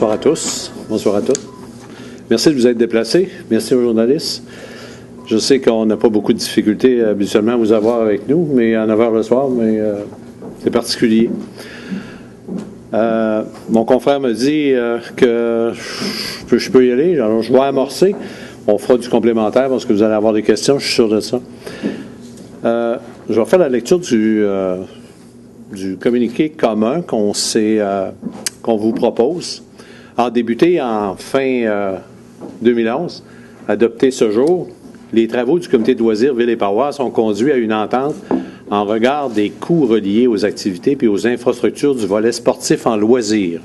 Bonsoir à tous. Bonsoir à toutes. Merci de vous être déplacés. Merci aux journalistes. Je sais qu'on n'a pas beaucoup de difficultés habituellement à vous avoir avec nous, mais à 9 h le soir, mais c'est particulier. Mon confrère me dit que je peux y aller. Alors, je vais amorcer. On fera du complémentaire parce que vous allez avoir des questions, je suis sûr de ça. Je vais faire la lecture du communiqué commun qu'on vous propose. A débuté en fin 2011, adopté ce jour, les travaux du comité de loisirs Ville et Paroisses ont conduit à une entente en regard des coûts reliés aux activités et aux infrastructures du volet sportif en loisirs.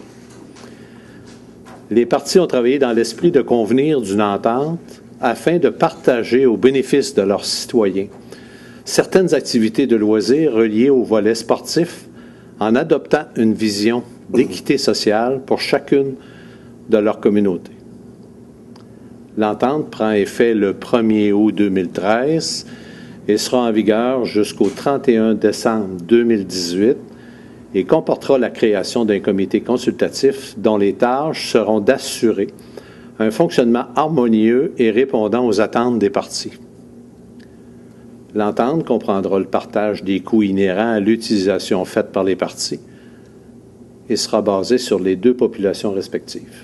Les parties ont travaillé dans l'esprit de convenir d'une entente afin de partager au bénéfice de leurs citoyens certaines activités de loisirs reliées au volet sportif en adoptant une vision d'équité sociale pour chacune de leurs communautés. L'entente prend effet le 1er août 2013 et sera en vigueur jusqu'au 31 décembre 2018 et comportera la création d'un comité consultatif dont les tâches seront d'assurer un fonctionnement harmonieux et répondant aux attentes des parties. L'entente comprendra le partage des coûts inhérents à l'utilisation faite par les parties et sera basée sur les deux populations respectives.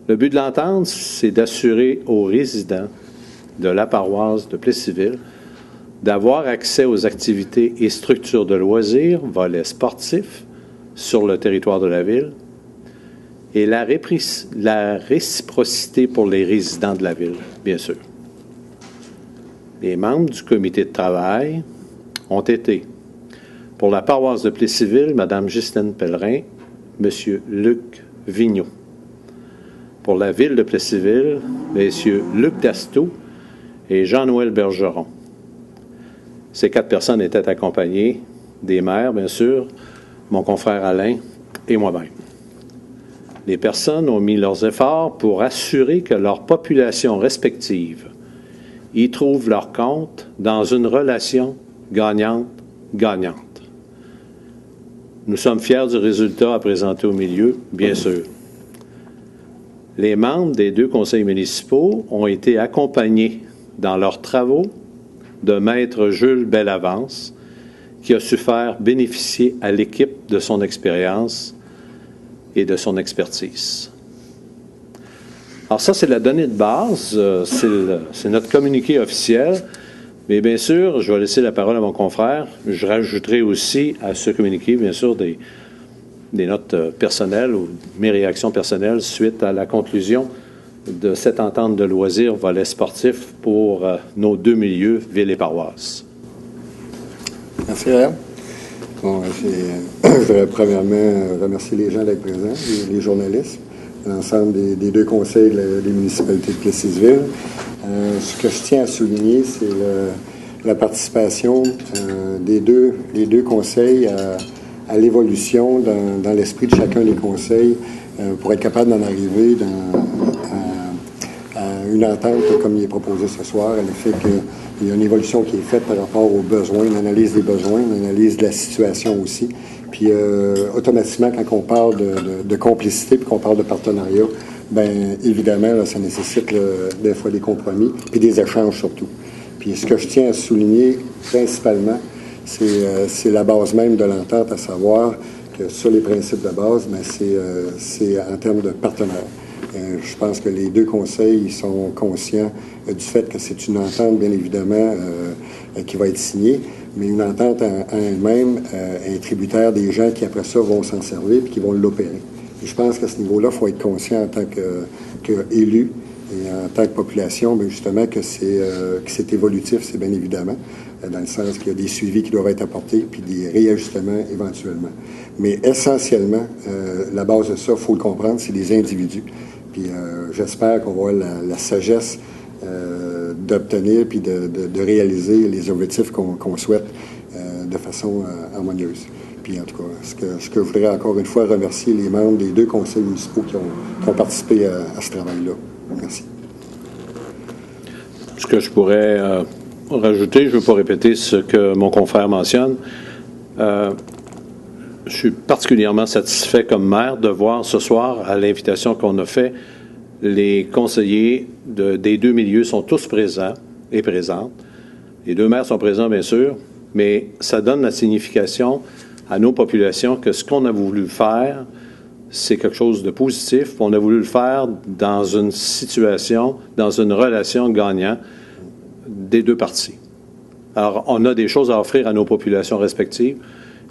Le but de l'entente, c'est d'assurer aux résidents de la paroisse de Plessisville d'avoir accès aux activités et structures de loisirs, volets sportifs, sur le territoire de la ville, et la réciprocité pour les résidents de la ville, bien sûr. Les membres du comité de travail ont été, pour la paroisse de Plessisville, Mme Ghislaine Pellerin, M. Luc Vigneault. Pour la ville de Plessisville, M. Luc Dastou et Jean-Noël Bergeron. Ces 4 personnes étaient accompagnées des maires, bien sûr, mon confrère Alain et moi-même. Les personnes ont mis leurs efforts pour assurer que leurs populations respectives y trouvent leur compte dans une relation gagnante-gagnante. Nous sommes fiers du résultat à présenter au milieu, bien sûr. Les membres des 2 conseils municipaux ont été accompagnés dans leurs travaux de Maître Jules Bellavance, qui a su faire bénéficier à l'équipe de son expérience et de son expertise. Alors ça, c'est la donnée de base, c'est notre communiqué officiel, mais bien sûr, je vais laisser la parole à mon confrère. Je rajouterai aussi à ce communiqué, bien sûr, des notes personnelles ou mes réactions personnelles suite à la conclusion de cette entente de loisirs volet sportif pour nos 2 milieux, ville et paroisse. Merci, Alain. Bon, je voudrais premièrement remercier les gens d'être présents, les journalistes, l'ensemble des 2 conseils des municipalités de Plessisville. Ce que je tiens à souligner, c'est la participation des deux conseils à l'évolution dans l'esprit de chacun des conseils pour être capable d'en arriver à une entente comme il est proposé ce soir, à l'effet qu'il y a une évolution qui est faite par rapport aux besoins, une analyse des besoins, une analyse de la situation aussi. Puis automatiquement, quand on parle de complicité puis qu'on parle de partenariat, bien évidemment, là, ça nécessite des fois des compromis puis des échanges surtout. Puis ce que je tiens à souligner principalement, c'est la base même de l'entente, à savoir que sur les principes de base, bien, c'est en termes de partenaires. Je pense que les 2 conseils ils sont conscients du fait que c'est une entente, bien évidemment, qui va être signée, mais une entente en elle-même est tributaire des gens qui, après ça, vont s'en servir et qui vont l'opérer. Et je pense qu'à ce niveau-là, il faut être conscient en tant qu'élu et en tant que population, bien justement, que c'est évolutif, c'est bien évidemment, dans le sens qu'il y a des suivis qui doivent être apportés puis des réajustements éventuellement. Mais essentiellement, la base de ça, il faut le comprendre, c'est des individus. Puis j'espère qu'on va avoir la sagesse d'obtenir puis de réaliser les objectifs qu'on souhaite de façon harmonieuse. Puis en tout cas, ce que je voudrais encore une fois remercier les membres des 2 conseils municipaux qui ont participé à ce travail-là. Merci. Ce que je pourrais rajouter, je ne veux pas répéter ce que mon confrère mentionne. je suis particulièrement satisfait comme maire de voir ce soir, à l'invitation qu'on a fait, les conseillers des deux milieux sont tous présents et présentes. Les deux maires sont présents, bien sûr, mais ça donne la signification à nos populations que ce qu'on a voulu faire, c'est quelque chose de positif. On a voulu le faire dans une situation, dans une relation gagnant des deux parties. Alors, on a des choses à offrir à nos populations respectives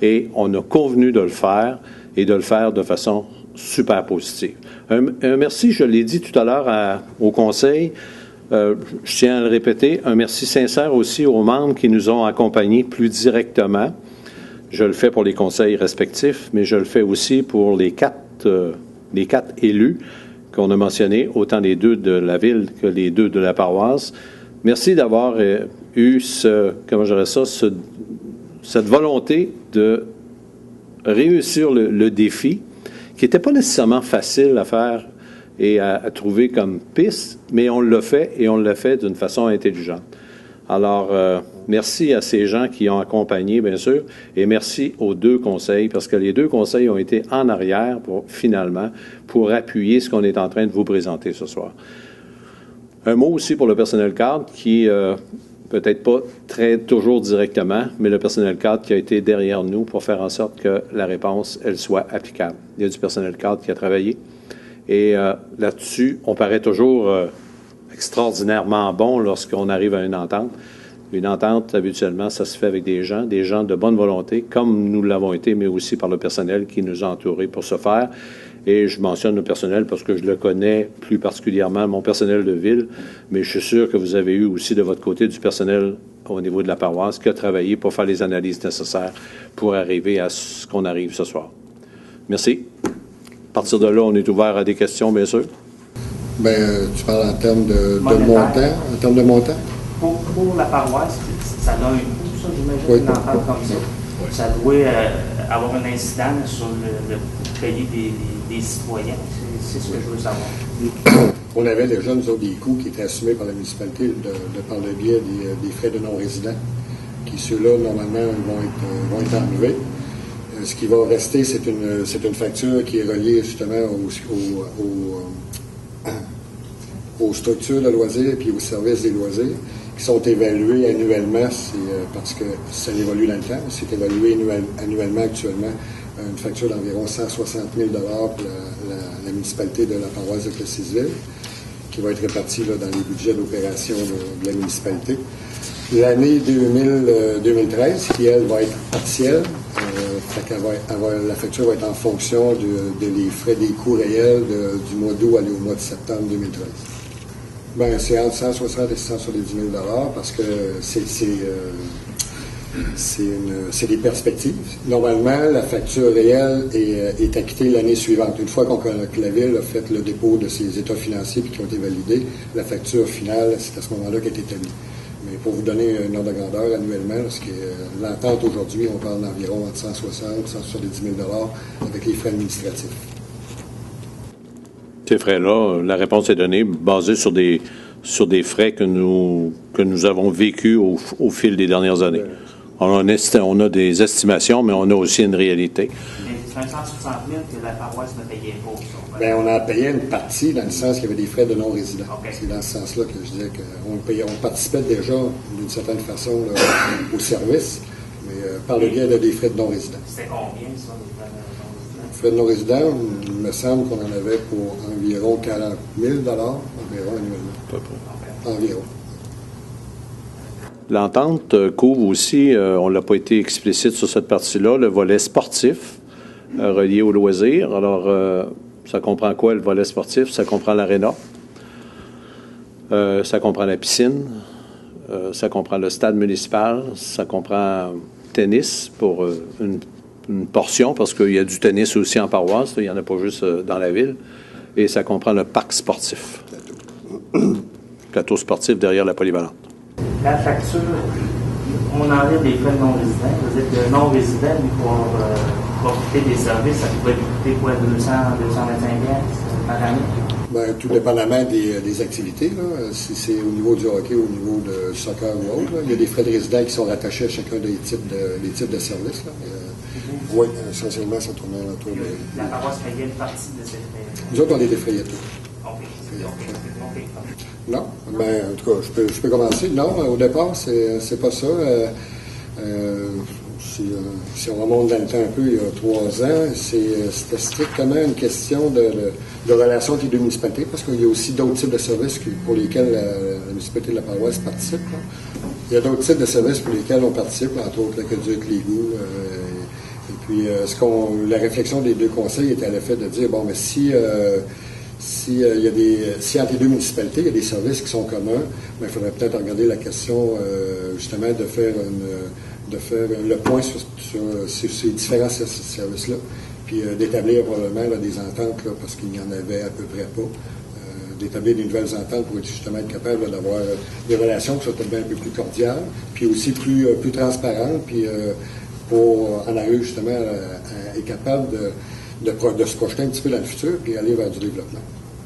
et on a convenu de le faire et de le faire de façon super positive. Un merci, je l'ai dit tout à l'heure au Conseil, je tiens à le répéter, un merci sincère aussi aux membres qui nous ont accompagnés plus directement. Je le fais pour les conseils respectifs, mais je le fais aussi pour les quatre élus qu'on a mentionnés, autant les deux de la ville que les deux de la paroisse. Merci d'avoir eu cette volonté de réussir le défi, qui n'était pas nécessairement facile à faire et à trouver comme piste, mais on l'a fait et on l'a fait d'une façon intelligente. Alors, merci à ces gens qui ont accompagné, bien sûr, et merci aux deux conseils, parce que les deux conseils ont été en arrière pour appuyer ce qu'on est en train de vous présenter ce soir. Un mot aussi pour le personnel cadre qui, peut-être pas très toujours directement, mais le personnel cadre qui a été derrière nous pour faire en sorte que la réponse, elle soit applicable. Il y a du personnel cadre qui a travaillé et là-dessus, on paraît toujours extraordinairement bon lorsqu'on arrive à une entente. Une entente, habituellement, ça se fait avec des gens de bonne volonté, comme nous l'avons été, mais aussi par le personnel qui nous a entourés pour ce faire. Et je mentionne le personnel parce que je le connais plus particulièrement, mon personnel de ville, mais je suis sûr que vous avez eu aussi de votre côté du personnel au niveau de la paroisse qui a travaillé pour faire les analyses nécessaires pour arriver à ce qu'on arrive ce soir. Merci. À partir de là, on est ouvert à des questions, bien sûr. Bien, tu parles en termes de montant? En termes de montant? Pour la paroisse, ça a un coût, ça, j'imagine, oui, une entente comme ça. Oui. Ça doit avoir un incident sur le crédit des citoyens. C'est ce que je veux savoir. On avait déjà, nous autres, des coûts qui étaient assumés par la municipalité par le biais des frais de non-résidents, qui ceux-là, normalement, vont être enlevés. Ce qui va rester, c'est une facture qui est reliée justement aux structures de loisirs et puis aux services des loisirs, qui sont évalués annuellement, parce que ça évolue dans le temps. C'est évalué annuellement actuellement, une facture d'environ 160 000 $ pour la municipalité de la paroisse de Plessisville, qui va être répartie là, dans les budgets d'opération de la municipalité. L'année 2013, qui, elle, va être partielle, la facture va être en fonction des frais des coûts réels du mois d'août aller au mois de septembre 2013. Bien, c'est entre 160 et 170 000 $ parce que c'est des perspectives. Normalement, la facture réelle est acquittée l'année suivante. Une fois que la Ville a fait le dépôt de ses états financiers et qui ont été validés, la facture finale, c'est à ce moment-là qu'elle est établie. Mais pour vous donner un ordre de grandeur annuellement, parce que l'entente aujourd'hui, on parle d'environ entre 160 et 170 000 $ avec les frais administratifs. Ces frais-là, la réponse est donnée basée sur des frais que nous avons vécus au fil des dernières années. On a des estimations, mais on a aussi une réalité. Mais c'est 160 000 que la paroisse ne payait pas. Bien, on a payé une partie dans le sens qu'il y avait des frais de non-résidents. Okay. C'est dans ce sens-là que je disais qu'on participait déjà d'une certaine façon là, au service, mais par le biais des frais de non-résidents. C'était combien, ça, les frais de non-résidents? Il me semble qu'on en avait pour environ 40 000 $ environ annuellement. Environ. L'entente couvre aussi, on n'a pas été explicite sur cette partie-là, le volet sportif relié au loisir. Alors, ça comprend quoi, le volet sportif? Ça comprend l'aréna, ça comprend la piscine, ça comprend le stade municipal, ça comprend tennis pour une portion, parce qu'il y a du tennis aussi en paroisse, il n'y en a pas juste dans la ville, et ça comprend le parc sportif. Plateau sportif derrière la polyvalente. La facture, on enlève les frais de non-résidents. Vous êtes de non-résident, mais pour profiter des services, ça pourrait coûter quoi, 200, 225 $ par année? Bien, tout dépendamment des activités. Là. Si c'est au niveau du hockey, au niveau du soccer ou autre, là, il y a des frais de résident qui sont rattachés à chacun des types de services. Là. Oui, essentiellement, ça tournait autour de... La paroisse payait une partie de ces frais. Nous autres, on les défrayait tout. OK. Non, ben, en tout cas, je peux commencer. Non, au départ, c'est pas ça. Si on remonte dans le temps un peu, il y a 3 ans, c'était strictement une question de relation entre les deux municipalités, parce qu'il y a aussi d'autres types de services pour lesquels la municipalité de la paroisse participe. Là. Il y a d'autres types de services pour lesquels on participe, entre autres l'aqueduc, l'égout. Et puis, la réflexion des deux conseils était à l'effet de dire, bon, mais si entre les deux municipalités, il y a des services qui sont communs, il faudrait peut-être regarder la question, justement, de faire le point sur ces différents services-là, puis d'établir probablement là, des ententes, là, parce qu'il n'y en avait à peu près pas, d'établir des nouvelles ententes pour justement être capable là, d'avoir des relations qui soient peut-être un peu plus cordiales, puis aussi plus transparentes, puis pour en arriver justement être capable de se projeter un petit peu dans le futur et aller vers du développement.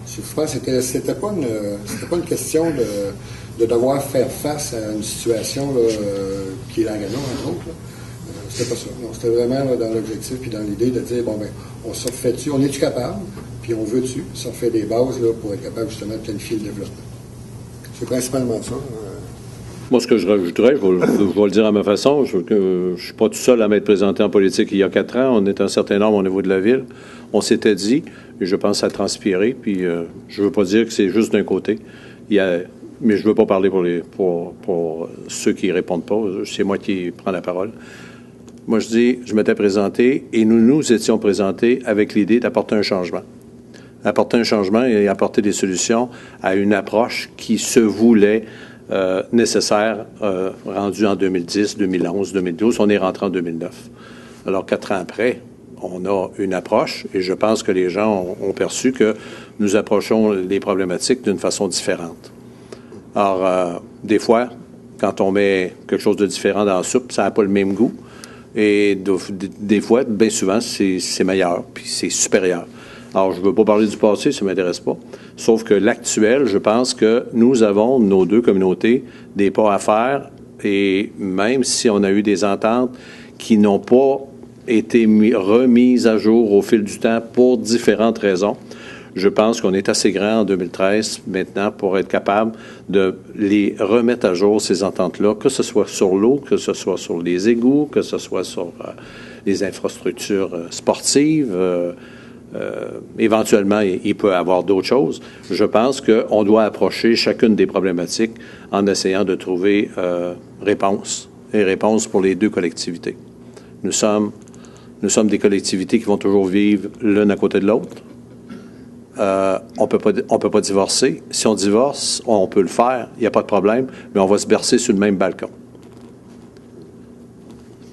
Je pense que c'était pas une question de devoir faire face à une situation là, qui est la gagnante, entre autres. C'était pas ça. Non, c'était vraiment là, dans l'objectif puis dans l'idée de dire, bon, ben, on se refait-tu, on est-tu capable, puis on veut-tu, se refait des bases là, pour être capable justement de planifier le développement. C'est principalement ça. Moi, ce que je rajouterais, je vais le dire à ma façon, je ne suis pas tout seul à m'être présenté en politique il y a 4 ans. On est un certain nombre au niveau de la ville. On s'était dit, et je pense à transpirer, puis je ne veux pas dire que c'est juste d'un côté. Mais je ne veux pas parler pour ceux qui ne répondent pas. C'est moi qui prends la parole. Moi, je m'étais présenté et nous étions présentés avec l'idée d'apporter un changement. Apporter un changement et apporter des solutions à une approche qui se voulait nécessaire, rendu en 2010, 2011, 2012. On est rentré en 2009. Alors, 4 ans après, on a une approche et je pense que les gens ont perçu que nous approchons les problématiques d'une façon différente. Alors, des fois, quand on met quelque chose de différent dans la soupe, ça n'a pas le même goût. Et des fois, bien souvent, c'est meilleur, puis c'est supérieur. Alors, je ne veux pas parler du passé, ça ne m'intéresse pas. Sauf que l'actuel, je pense que nous avons, nos deux communautés, des pas à faire. Et même si on a eu des ententes qui n'ont pas été remises à jour au fil du temps pour différentes raisons, je pense qu'on est assez grand en 2013 maintenant pour être capable de les remettre à jour, ces ententes-là, que ce soit sur l'eau, que ce soit sur les égouts, que ce soit sur les infrastructures sportives. Éventuellement, il peut y avoir d'autres choses. Je pense qu'on doit approcher chacune des problématiques en essayant de trouver réponses pour les deux collectivités. Nous sommes des collectivités qui vont toujours vivre l'une à côté de l'autre. On peut pas divorcer. Si on divorce, on peut le faire, il n'y a pas de problème, mais on va se bercer sur le même balcon.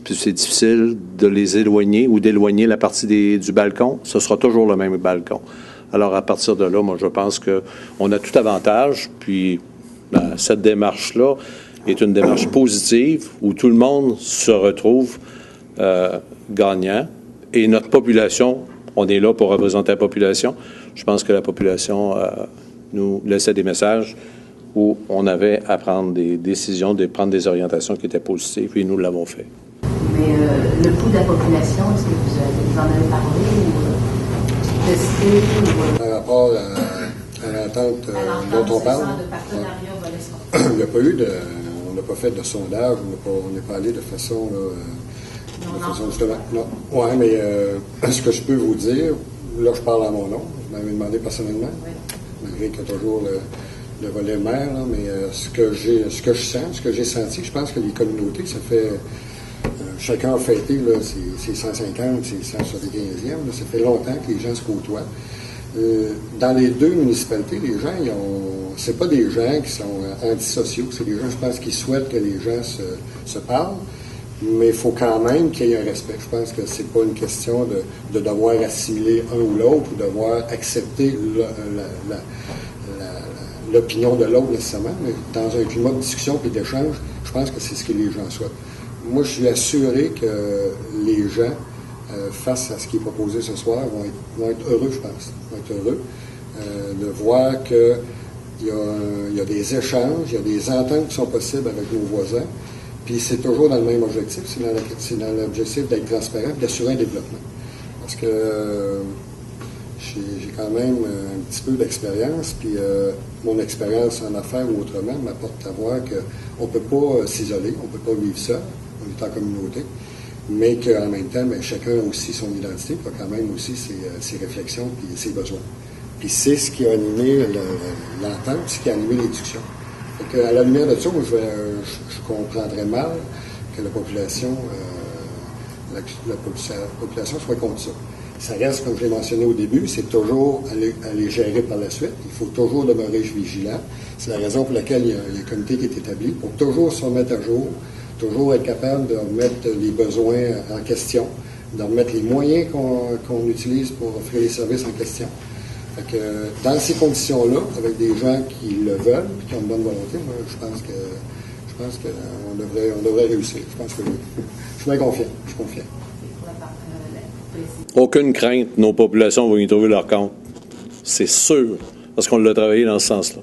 Puis c'est difficile de les éloigner ou d'éloigner la partie du balcon. Ce sera toujours le même balcon. Alors, à partir de là, moi, je pense qu'on a tout avantage. Puis, cette démarche-là est une démarche positive où tout le monde se retrouve gagnant. Et notre population, on est là pour représenter la population. Je pense que la population nous laissait des messages où on avait à prendre des décisions, de prendre des orientations qui étaient positives, et nous l'avons fait. Mais le coût de la population, est-ce que vous en avez parlé ou testé? Par rapport à l'entente dont on parle, il n'y a pas eu on n'a pas fait de sondage, on n'est pas allé de façon... justement. Non. Oui, mais ce que je peux vous dire, là je parle à mon nom, je m'avais demandé personnellement, malgré qu'il y a toujours le volet maire, là, mais ce que je sens, ce que j'ai senti, je pense que les communautés, ça fait... chacun a fêté là, ses 150, ses 175e. Là, ça fait longtemps que les gens se côtoient. Dans les deux municipalités, les gens, c'est pas des gens qui sont antisociaux. C'est des gens, je pense, qui souhaitent que les gens se parlent. Mais il faut quand même qu'il y ait un respect. Je pense que c'est pas une question de devoir assimiler un ou l'autre ou devoir accepter l'opinion de l'autre nécessairement. Mais dans un climat de discussion et d'échange, je pense que c'est ce que les gens souhaitent. Moi, je suis assuré que les gens, face à ce qui est proposé ce soir, vont être heureux, je pense. Vont être heureux de voir qu'il y a des échanges, il y a des ententes qui sont possibles avec nos voisins. Puis c'est toujours dans le même objectif, c'est dans l'objectif d'être transparent et d'assurer un développement. Parce que j'ai quand même un petit peu d'expérience, puis mon expérience en affaires ou autrement m'apporte à voir qu'on ne peut pas s'isoler, on ne peut pas vivre seul, on est en communauté, mais qu'en même temps, bien, chacun a aussi son identité, puis a quand même aussi ses réflexions et ses besoins. Puis c'est ce qui a animé l'entente, ce qui a animé les discussions. Donc, à la lumière de ça, je comprendrais mal que la population soit contre ça. Ça reste, comme je l'ai mentionné au début, c'est toujours à les gérer par la suite. Il faut toujours demeurer vigilant. C'est la raison pour laquelle il y a un comité qui est établi, pour toujours se remettre à jour, toujours être capable de remettre les besoins en question, de remettre les moyens qu'on utilise pour offrir les services en question. Fait que, dans ces conditions-là, avec des gens qui le veulent et qui ont une bonne volonté, moi, je pense qu'on devrait réussir. Je pense que oui. Je suis bien confiant. Je suis confiant. Aucune crainte, nos populations vont y trouver leur compte. C'est sûr, parce qu'on l'a travaillé dans ce sens-là.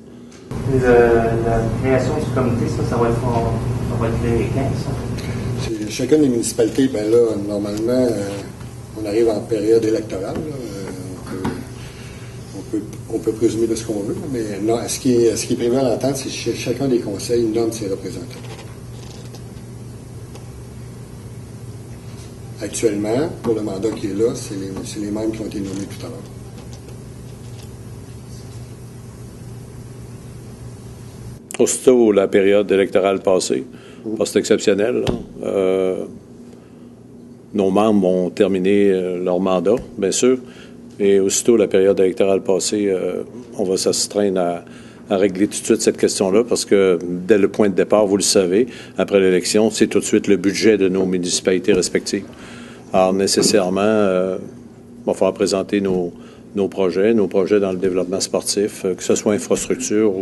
La création du comité, ça va être les 15, ça? Chacune des municipalités, bien là, normalement, on arrive en période électorale. Là, on peut présumer de ce qu'on veut, mais non, ce qui est prévu à l'entente, c'est que chacun des conseils nomme ses représentants. Actuellement, pour le mandat qui est là, c'est les mêmes qui ont été nommés tout à l'heure. Aussitôt la période électorale passée, c'est exceptionnel. Nos membres vont terminer leur mandat, bien sûr. Et aussitôt la période électorale passée, on va s'astreindre à régler tout de suite cette question-là parce que dès le point de départ, vous le savez, après l'élection, c'est tout de suite le budget de nos municipalités respectives. Alors nécessairement, il va falloir présenter nos projets dans le développement sportif, que ce soit infrastructure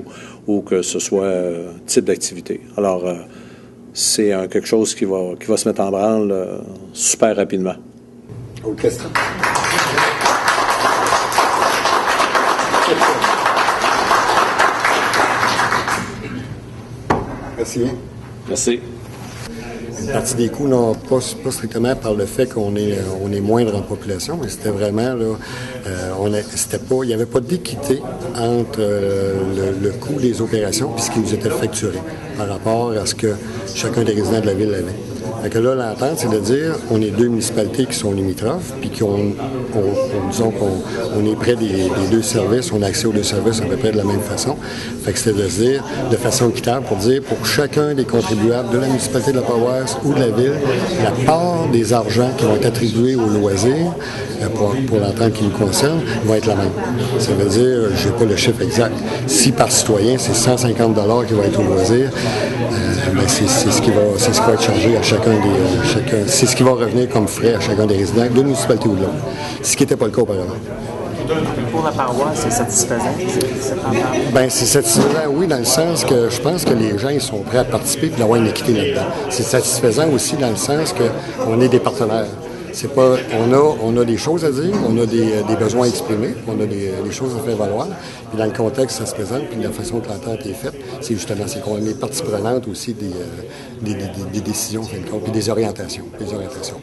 ou que ce soit type d'activité. Alors, c'est quelque chose qui va se mettre en branle super rapidement. Autre question? Merci. Merci. Une partie des coûts, non pas strictement par le fait qu'on est moindre en population, mais c'était vraiment, là, il n'y avait pas d'équité entre le coût des opérations et ce qui nous était facturé par rapport à ce que chacun des résidents de la ville avait. Fait que là, l'entente, c'est de dire on est deux municipalités qui sont limitrophes, puis disons qu'on est près des deux services, on a accès aux deux services à peu près de la même façon. Fait que c'était de se dire, de façon équitable, pour dire pour chacun des contribuables de la municipalité de la paroisse ou de la ville, la part des argents qui vont être attribués aux loisirs, pour l'entente qui nous concerne, va être la même. Ça veut dire, je n'ai pas le chiffre exact. Si par citoyen, c'est 150 $ qui va être au loisir, c'est ce qui va être chargé à chacun c'est ce qui va revenir comme frais à chacun des résidents de municipalité ou de l'autre. Ce qui n'était pas le cas auparavant. Pour la paroisse, c'est satisfaisant? Bien, c'est satisfaisant, oui, dans le sens que je pense que les gens ils sont prêts à participer et d'avoir une équité là-dedans. C'est satisfaisant aussi dans le sens qu'on est des partenaires. C'est pas, on a des choses à dire, on a des besoins à exprimer, on a des choses à faire valoir. Puis dans le contexte, ça se présente, puis la façon que l'entente est faite, c'est justement qu'on est partie prenante aussi des décisions, puis des orientations.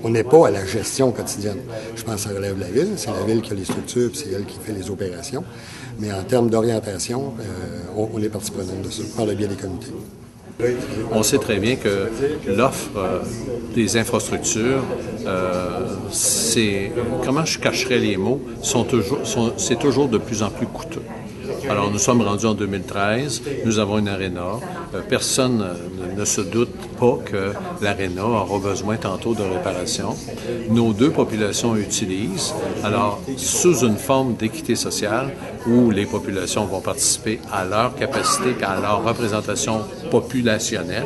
On n'est pas à la gestion quotidienne. Je pense que ça relève de la ville, c'est la ville qui a les structures, puis c'est elle qui fait les opérations. Mais en termes d'orientation, on est partie prenante de ça, par le biais des comités. On sait très bien que l'offre des infrastructures, comment je cacherais les mots, c'est toujours de plus en plus coûteux. Alors, nous sommes rendus en 2013, nous avons une aréna. Personne ne se doute pas que l'aréna aura besoin tantôt de réparation. Nos deux populations utilisent, alors, sous une forme d'équité sociale, où les populations vont participer à leur capacité, à leur représentation populationnelle,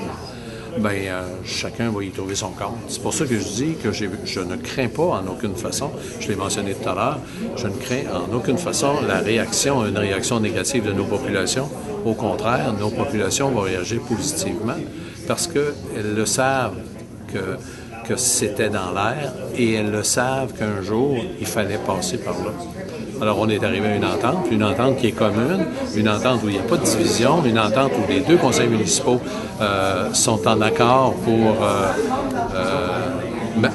chacun va y trouver son compte. C'est pour ça que je dis que je ne crains pas en aucune façon, je l'ai mentionné tout à l'heure, je ne crains en aucune façon une réaction négative de nos populations. Au contraire, nos populations vont réagir positivement parce qu'elles le savent que c'était dans l'air et elles le savent qu'un jour, il fallait passer par là. Alors, on est arrivé à une entente qui est commune, une entente où il n'y a pas de division, une entente où les deux conseils municipaux sont en accord pour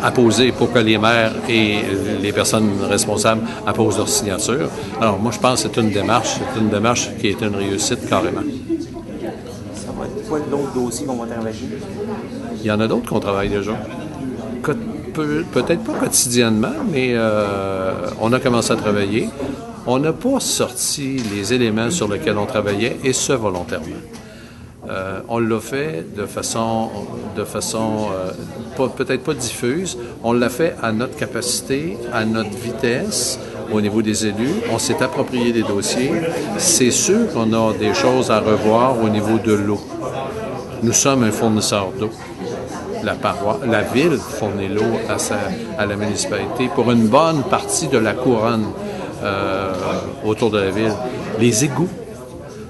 apposer, pour que les maires et les personnes responsables apposent leur signature. Alors, moi, je pense que c'est une démarche qui est une réussite carrément. Ça va être quoi d'autres dossiers qu'on va travailler? Il y en a d'autres qu'on travaille déjà. Peut-être pas quotidiennement, mais on a commencé à travailler. On n'a pas sorti les éléments sur lesquels on travaillait, et ce, volontairement. On l'a fait de façon peut-être pas diffuse. On l'a fait à notre capacité, à notre vitesse, au niveau des élus. On s'est approprié des dossiers. C'est sûr qu'on a des choses à revoir au niveau de l'eau. Nous sommes un fournisseur d'eau. La ville fournit l'eau à la municipalité pour une bonne partie de la couronne autour de la ville. Les égouts,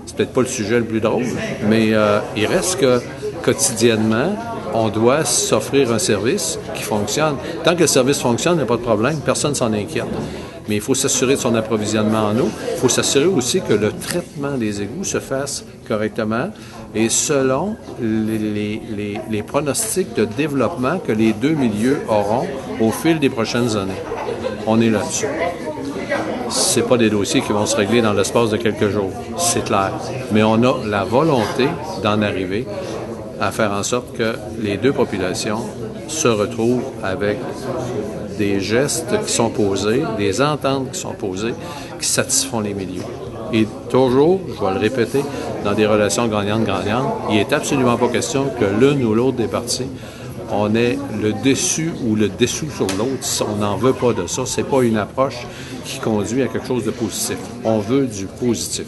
c'est peut-être pas le sujet le plus drôle, mais il reste que quotidiennement, on doit s'offrir un service qui fonctionne. Tant que le service fonctionne, il n'y a pas de problème, personne ne s'en inquiète. Mais il faut s'assurer de son approvisionnement en eau. Il faut s'assurer aussi que le traitement des égouts se fasse correctement et selon les pronostics de développement que les deux milieux auront au fil des prochaines années. On est là-dessus. Ce n'est pas des dossiers qui vont se régler dans l'espace de quelques jours, c'est clair. Mais on a la volonté d'en arriver à faire en sorte que les deux populations se retrouvent avec des gestes qui sont posés, des ententes qui sont posées, qui satisfont les milieux. Et toujours, je vais le répéter, dans des relations gagnantes-gagnantes, il n'est absolument pas question que l'une ou l'autre des parties, on ait le dessus ou le dessous sur l'autre. On n'en veut pas de ça. Ce n'est pas une approche qui conduit à quelque chose de positif. On veut du positif.